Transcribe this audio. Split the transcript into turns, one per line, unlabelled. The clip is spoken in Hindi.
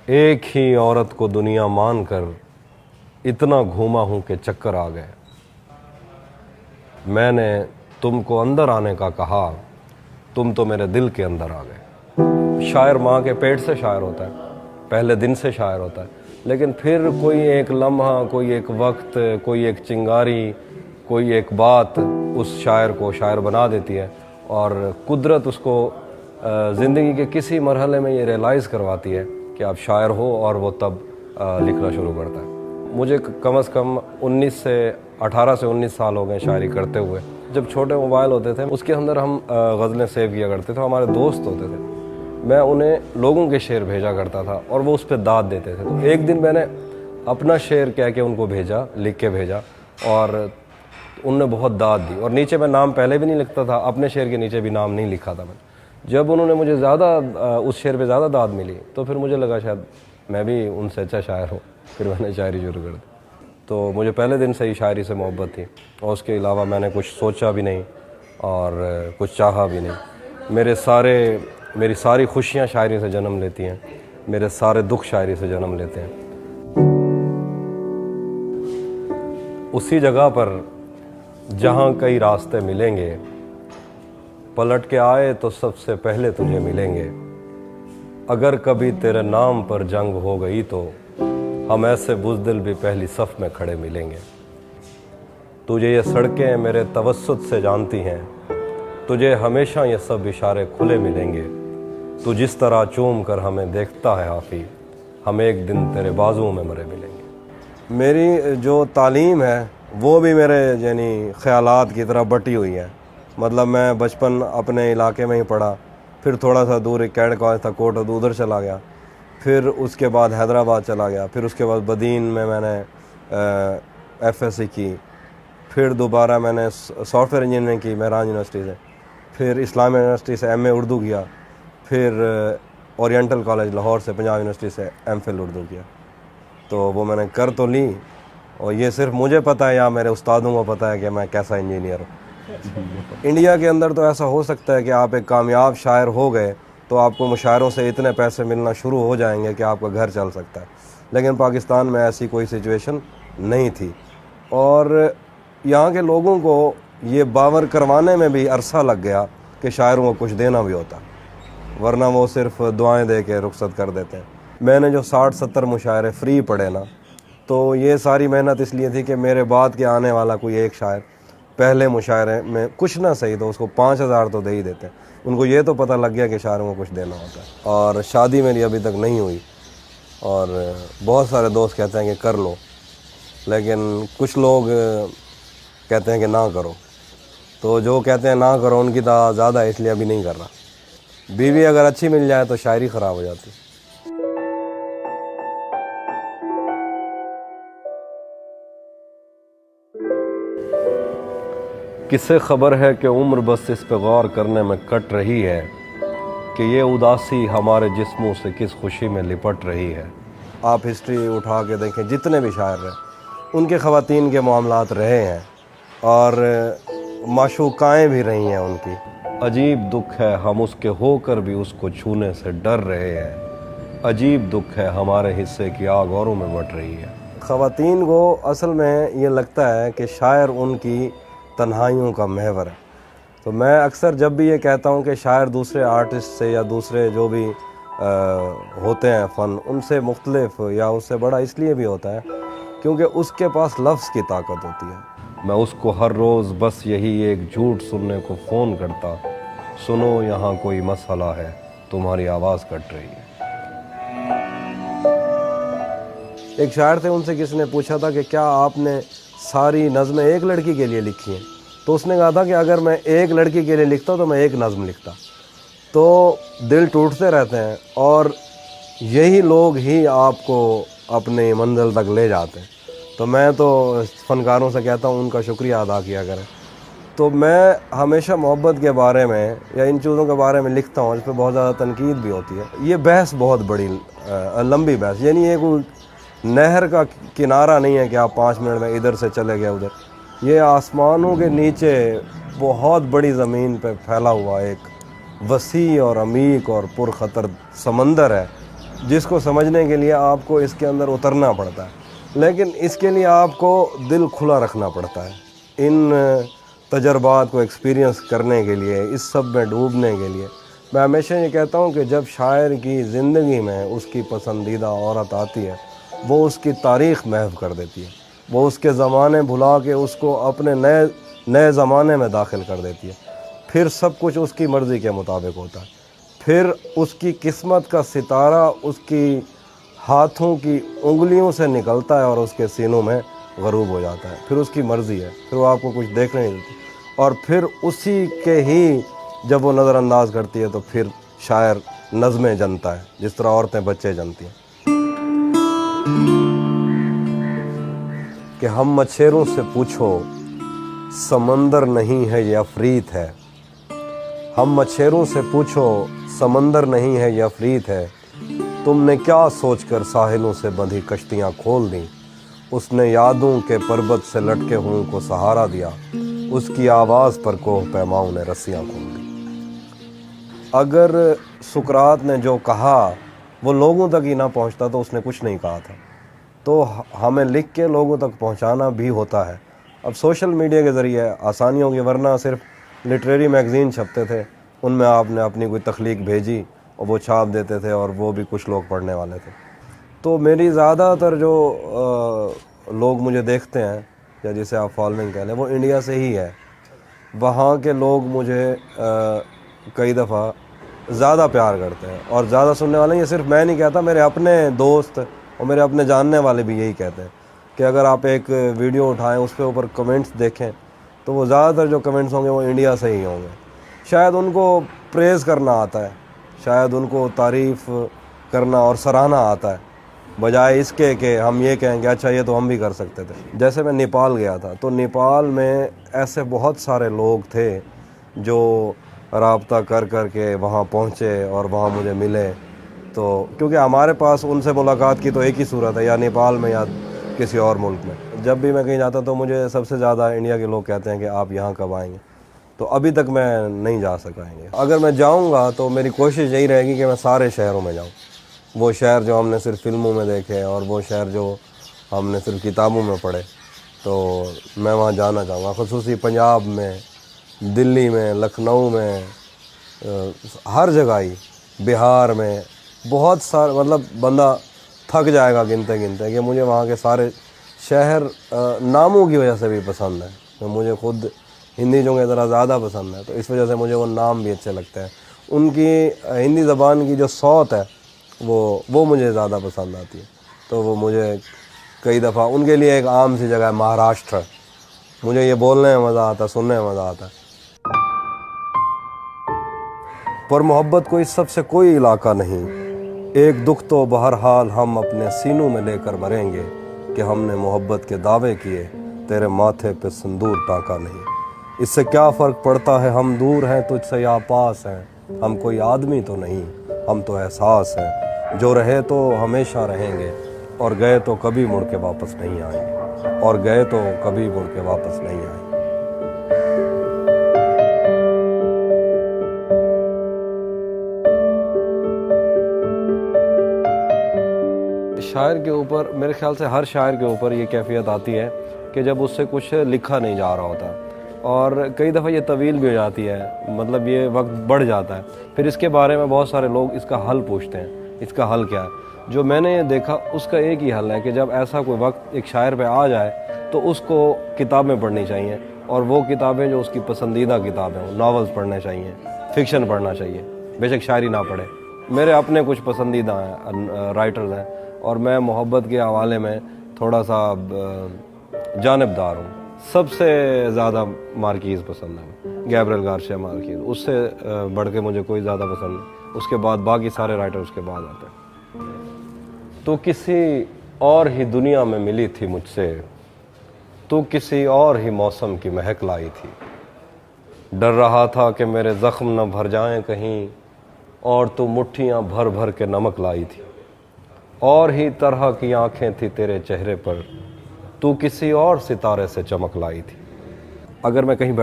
एक ही औरत को दुनिया मान कर इतना घूमा हूँ कि चक्कर आ गए। मैंने तुमको अंदर आने का कहा, तुम तो मेरे दिल के अंदर आ गए। शायर माँ के पेट से शायर होता है, पहले दिन से शायर होता है, लेकिन फिर कोई एक लम्हा, कोई एक वक्त, कोई एक चिंगारी, कोई एक बात उस शायर को शायर बना देती है और कुदरत उसको ज़िंदगी के किसी मरहले में ये रियलाइज़ करवाती है कि आप शायर हो, और वो तब लिखना शुरू करता है। मुझे कम से कम 18 से 19 साल हो गए शायरी करते हुए। जब छोटे मोबाइल होते थे उसके अंदर हम गज़लें सेव किया करते थे, हमारे दोस्त होते थे, मैं उन्हें लोगों के शेर भेजा करता था और वो उस पर दाद देते थे। तो एक दिन मैंने अपना शेर कह के उनको भेजा, लिख के भेजा, और उनने बहुत दाद दी। और नीचे मैं नाम पहले भी नहीं लिखता था, अपने शेर के नीचे भी नाम नहीं लिखा था मैंने। जब उन्होंने मुझे ज़्यादा उस शेर पे ज़्यादा दाद मिली तो फिर मुझे लगा शायद मैं भी उनसे अच्छा शायर हूँ, फिर मैंने शायरी शुरू कर दी। तो मुझे पहले दिन से ही शायरी से मोहब्बत थी, और उसके अलावा मैंने कुछ सोचा भी नहीं और कुछ चाहा भी नहीं। मेरी सारी खुशियाँ शायरी से जन्म लेती हैं, मेरे सारे दुख शायरी से जन्म लेते हैं। उसी जगह पर जहाँ कई रास्ते मिलेंगे, पलट के आए तो सबसे पहले तुझे मिलेंगे। अगर कभी तेरे नाम पर जंग हो गई तो हम ऐसे बुज़दिल भी पहली सफ़ में खड़े मिलेंगे। तुझे ये सड़कें मेरे तवस्सुत से जानती हैं, तुझे हमेशा ये सब इशारे खुले मिलेंगे। तू जिस तरह चूम कर हमें देखता है हाफ़ी, हम एक दिन तेरे बाजुओं में मरे मिलेंगे। मेरी जो तालीम है वो भी मेरे यानी ख़यालात की तरह बटी हुई है। मतलब मैं बचपन अपने इलाके में ही पढ़ा, फिर थोड़ा सा दूर एक कैड कॉलेज था कोट, उधर चला गया, फिर उसके बाद हैदराबाद चला गया, फिर उसके बाद बदीन में मैंने FSC की, फिर दोबारा मैंने सॉफ्टवेयर इंजीनियरिंग की महराज यूनिवर्सिटी से, फिर इस्लामिया यूनिवर्सिटी से MA उर्दू किया, फिर ओरिएंटल कॉलेज लाहौर से पंजाब यूनिवर्सिटी से MPhil उर्दू किया। तो वो मैंने कर तो ली, और ये सिर्फ मुझे पता है या मेरे उस्तादों को पता है कि मैं कैसा इंजीनियर हूँ। इंडिया के अंदर तो ऐसा हो सकता है कि आप एक कामयाब शायर हो गए तो आपको मुशायरों से इतने पैसे मिलना शुरू हो जाएंगे कि आपका घर चल सकता है, लेकिन पाकिस्तान में ऐसी कोई सिचुएशन नहीं थी। और यहाँ के लोगों को ये बावर करवाने में भी अरसा लग गया कि शायरों को कुछ देना भी होता, वरना वो सिर्फ दुआएं दे के रुखसत कर देते हैं। मैंने जो 60-70 मुशायरे फ्री पढ़े ना, तो ये सारी मेहनत इसलिए थी कि मेरे बाद के आने वाला कोई एक शायर पहले मुशायरे में कुछ ना सही तो उसको 5000 तो दे ही देते हैं। उनको ये तो पता लग गया कि शायरों को कुछ देना होता है। और शादी मेरी अभी तक नहीं हुई, और बहुत सारे दोस्त कहते हैं कि कर लो, लेकिन कुछ लोग कहते हैं कि ना करो। तो जो कहते हैं ना करो उनकी दाद ज़्यादा है, इसलिए अभी नहीं कर रहा। बीवी अगर अच्छी मिल जाए तो शायरी ख़राब हो जाती है। किसे खबर है कि उम्र बस इस पे गौर करने में कट रही है कि ये उदासी हमारे जिस्मों से किस खुशी में लिपट रही है। आप हिस्ट्री उठा के देखें, जितने भी शायर हैं उनके ख़वातीन के मामलात रहे हैं और माशूकाएँ भी रही हैं उनकी। अजीब दुख है हम उसके होकर भी उसको छूने से डर रहे हैं। अजीब दुख है हमारे हिस्से की आग औरों में बट रही है। ख़वातीन को असल में ये लगता है कि शायर उनकी तन्हाइयों का महवर है। तो मैं अक्सर जब भी ये कहता हूँ कि शायर दूसरे आर्टिस्ट से या दूसरे जो भी होते हैं फ़न, उनसे मुख्तलिफ या उससे बड़ा इसलिए भी होता है क्योंकि उसके पास लफ्ज़ की ताकत होती है। मैं उसको हर रोज़ बस यही एक झूठ सुनने को फ़ोन करता, सुनो यहाँ कोई मसला है, तुम्हारी आवाज़ कट रही है। एक शायर थे, उनसे किसी ने पूछा था कि क्या आपने सारी नज़में एक लड़की के लिए लिखी हैं? तो उसने कहा था कि अगर मैं एक लड़की के लिए लिखता तो मैं एक नज़म लिखता। तो दिल टूटते रहते हैं और यही लोग ही आपको अपने मंजिल तक ले जाते हैं। तो मैं तो फ़नकारों से कहता हूँ उनका शुक्रिया अदा किया करें। तो मैं हमेशा मोहब्बत के बारे में या इन चीज़ों के बारे में लिखता हूँ, इस पर बहुत ज़्यादा तनकीद भी होती है। ये बहस बहुत बड़ी लंबी बहस, यानी ये कोई नहर का किनारा नहीं है कि आप 5 मिनट में इधर से चले गए उधर। ये आसमानों के नीचे बहुत बड़ी ज़मीन पे फैला हुआ एक वसी और अमीक और पुरख़तर समंदर है जिसको समझने के लिए आपको इसके अंदर उतरना पड़ता है, लेकिन इसके लिए आपको दिल खुला रखना पड़ता है। इन तजर्बात को एक्सपीरियंस करने के लिए, इस सब में डूबने के लिए मैं हमेशा ये कहता हूँ कि जब शायर की ज़िंदगी में उसकी पसंदीदा औरत आती है, वो उसकी तारीख़ महव कर देती है, वो उसके ज़माने भुला के उसको अपने नए ज़माने में दाखिल कर देती है। फिर सब कुछ उसकी मर्ज़ी के मुताबिक होता है, फिर उसकी किस्मत का सितारा उसकी हाथों की उंगलियों से निकलता है और उसके सीनों में गरूब हो जाता है। फिर उसकी मर्ज़ी है, फिर वो आपको कुछ देखने नहीं देती, और फिर उसी के ही जब वो नज़रअंदाज करती है तो फिर शायर नज़में जनता है, जिस तरह औरतें बच्चे जनती हैं। कि हम मच्छरों से पूछो समंदर नहीं है ये अफरीत है, हम मच्छरों से पूछो समंदर नहीं है ये अफरीत है, तुमने क्या सोचकर साहिलों से बंधी कश्तियाँ खोल दी, उसने यादों के पर्वत से लटके हुओं को सहारा दिया, उसकी आवाज़ पर कोह पैमाओं ने रस्सियाँ खोल दी। अगर सुकरात ने जो कहा वो लोगों तक ही ना पहुंचता तो उसने कुछ नहीं कहा था। तो हमें लिख के लोगों तक पहुंचाना भी होता है। अब सोशल मीडिया के ज़रिए आसानी होगी, वरना सिर्फ लिटरेरी मैगज़ीन छपते थे, उनमें आपने अपनी कोई तख्लीक भेजी और वो छाप देते थे और वो भी कुछ लोग पढ़ने वाले थे। तो मेरी ज़्यादातर जो लोग मुझे देखते हैं या जिसे आप फॉलोइंग कह लें, वो इंडिया से ही है। वहाँ के लोग मुझे कई दफ़ा ज़्यादा प्यार करते हैं और ज़्यादा सुनने वाले। ये सिर्फ मैं नहीं कहता, मेरे अपने दोस्त और मेरे अपने जानने वाले भी यही कहते हैं कि अगर आप एक वीडियो उठाएं, उस पर ऊपर कमेंट्स देखें, तो वो ज़्यादातर जो कमेंट्स होंगे वो इंडिया से ही होंगे। शायद उनको प्रेज़ करना आता है, शायद उनको तारीफ़ करना और सराहना आता है, बजाय इसके कि हम ये कहें कि अच्छा ये तो हम भी कर सकते थे। जैसे मैं नेपाल गया था, तो नेपाल में ऐसे बहुत सारे लोग थे जो राब्ता कर कर के वहाँ पहुँचे और वहाँ मुझे मिले। तो क्योंकि हमारे पास उनसे मुलाकात की तो एक ही सूरत है, या नेपाल में या किसी और मुल्क में। जब भी मैं कहीं जाता तो मुझे सबसे ज़्यादा इंडिया के लोग कहते हैं कि आप यहाँ कब आएंगे, तो अभी तक मैं नहीं जा सकाएंगे। अगर मैं जाऊँगा तो मेरी कोशिश यही रहेगी कि मैं सारे शहरों में जाऊँ, वो शहर जो हमने सिर्फ फिल्मों में देखे और वो शहर जो हमने सिर्फ किताबों में पढ़े, तो मैं वहाँ जाना चाहूँगा। ख़ुसूसी पंजाब में, दिल्ली में, लखनऊ में, हर जगह ही, बिहार में, बहुत सारे, मतलब बंदा थक जाएगा गिनते गिनते कि मुझे वहाँ के सारे शहर नामों की वजह से भी पसंद है। तो मुझे खुद हिंदी जो की तरह ज़्यादा पसंद है, तो इस वजह से मुझे वो नाम भी अच्छे लगते हैं। उनकी हिंदी ज़बान की जो सौत है वो मुझे ज़्यादा पसंद आती है। तो वो मुझे कई दफ़ा, उनके लिए एक आम सी जगह है महाराष्ट्र, मुझे ये बोलने में मज़ा आता, सुनने में मज़ा आता है। पर मोहब्बत को इस सब से कोई इलाका नहीं, एक दुख तो बहरहाल हम अपने सीनों में लेकर मरेंगे कि हमने मोहब्बत के दावे किए, तेरे माथे पे सिंदूर टांका नहीं। इससे क्या फ़र्क पड़ता है, हम दूर हैं तुझसे या पास हैं, हम कोई आदमी तो नहीं, हम तो एहसास हैं, जो रहे तो हमेशा रहेंगे और गए तो कभी मुड़ के वापस नहीं आएंगे, और गए तो कभी मुड़ के वापस नहीं आएंगे। शायर के ऊपर, मेरे ख्याल से हर शायर के ऊपर ये कैफियत आती है कि जब उससे कुछ लिखा नहीं जा रहा होता, और कई दफ़ा ये तवील भी हो जाती है, मतलब ये वक्त बढ़ जाता है। फिर इसके बारे में बहुत सारे लोग इसका हल पूछते हैं, इसका हल क्या है। जो मैंने ये देखा उसका एक ही हल है कि जब ऐसा कोई वक्त एक शायर पे आ जाए तो उसको किताबें पढ़नी चाहिए, और वो किताबें जो उसकी पसंदीदा किताबें हों, नावल्स पढ़ने चाहिए, फ़िक्शन पढ़ना चाहिए, बेशक शायरी ना पढ़े। मेरे अपने कुछ पसंदीदा हैं, राइटर्स हैं, और मैं मोहब्बत के हवाले में थोड़ा सा जानिबदार हूँ। सबसे ज़्यादा मार्कीज़ पसंद है, गैब्रियल गार्सिया मार्कीज़, उससे बढ़ के मुझे कोई ज़्यादा पसंद नहीं। उसके बाद बाकी सारे राइटर उसके बाद आते हैं। तो किसी और ही दुनिया में मिली थी मुझसे, तो किसी और ही मौसम की महक लाई थी, डर रहा था कि मेरे ज़ख्म न भर जाएं कहीं, और तो मुट्ठियाँ भर भर के नमक लाई थी, और ही तरह की आंखें थी तेरे चेहरे पर, तू किसी और सितारे से चमक लाई थी। अगर मैं कहीं